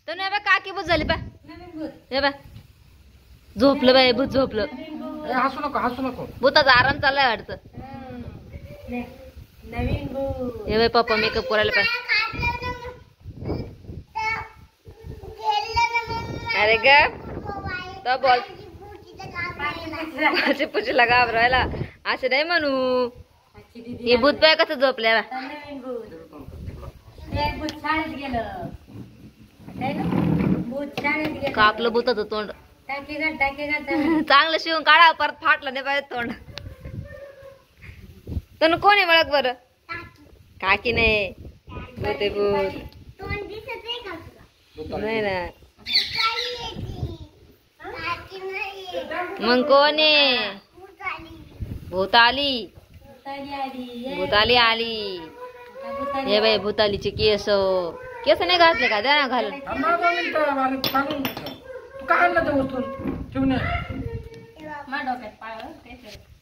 तर नाही बा काकी भूत झाली पा हे बा झोपलं बाई भूत झोपलं. हसू नको भूताचा आराम चाललाय वाटतं. नवीन भूत हे बाई पप्पा मेकअप करायला पाय. अरे ग तो बोल पुशीला घाबरायला असं नाही म्हणू. हे भूत पाय कसं झोपल्या बा. नवीन भूत एक भूत शाळेत गेलं भूत शाळेत गेलं कापलं भूताचं तोंड. टाकी घाल चांगलं शिवून काढा परत फाटलं नाही पाहिजे तोंड. तर कोण आहे ओळख बरं. काकी नाही भूते भूत नाही ना. मग कोण आहे. भूताली भूताली आली. हे बाई भूतालीचे केस केस नाही घातले का द्या ना घालून.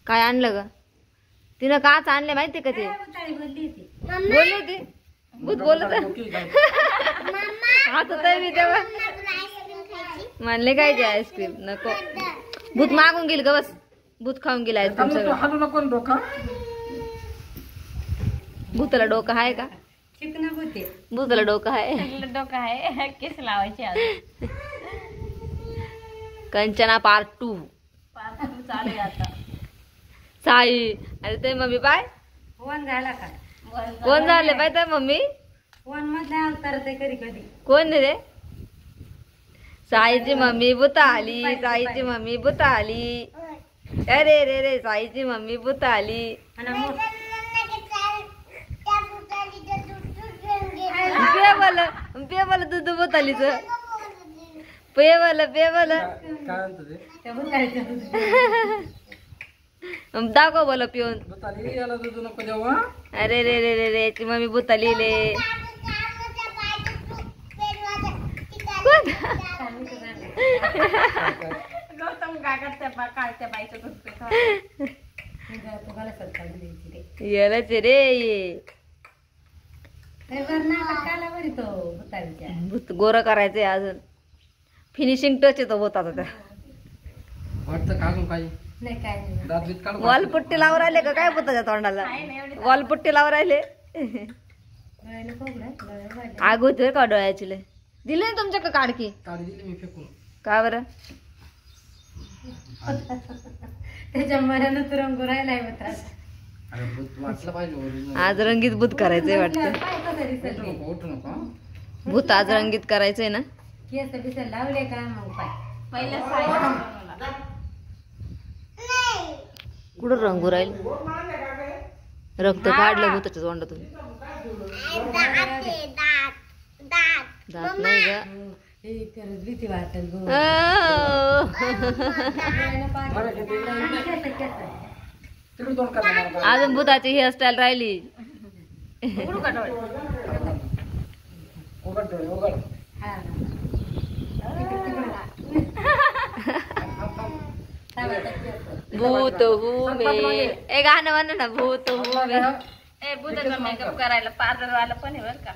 काय आणलं ग तिनं काच आणले माहिती का ते. बोलली होती भूत बोलत हसत आहे मी तेव्हा म्हणले काय आईस्क्रीम नको. भूत मागून गेली ग बस. भूत खाऊन गेला आईस्क्रीम सगळं. भूताला डोकं आहे का. भूताला डोकं आहे केस लावायचे कंचना पार्ट 2 चालू आता. साई अरे ते मम्मी बाय वन झाला का कोण झाले बाय तर मम्मी. वन मध्ये अवतार ते कधी कधी कोण रे. साईची मम्मी भूता आली. साईची मम्मी भूता आली. अरे रे रे साईची मम्मी भूता आली. पे बोल दूध भूतालीच पे बोल दाखव बोल पिऊन. अरे रे रे रे रे ची मम्मी भूताली ले. येलच रे ये भूत गोर करायचंय अजून. फिनिशिंग टच येतो भूताचा त्या. वॉलपुट्टी लावून राहिले का काय भूताच्या तोंडाला. वॉलपुट्टी लावून राहिले आग होतोय का डोळ्याची लय. दिले ना तुमच्या का काढकी का बरं. त्याच्या मनानं तर रंग राहिलाय आज रंगीत भूत करायचंय वाटतं. भूत आज रंगीत करायचंय ना. केस बिस लावले का मग पाय कुठं रंगू राहील. रक्त काढलं भूताच्या तोंडातून. दात नाही ग. भीती वाटेल अजून भूताची हेअरस्टाईल राहिली. भूत हुमे ए गाणं म्हण ना. भूत हुमे ए भूताचा मेकअप करायला पार्लर वाला पण आहे बर का.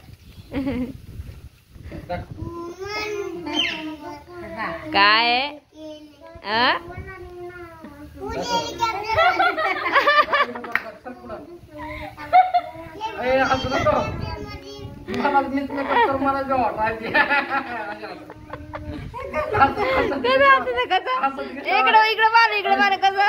काय इकडं इकडं मार कसं.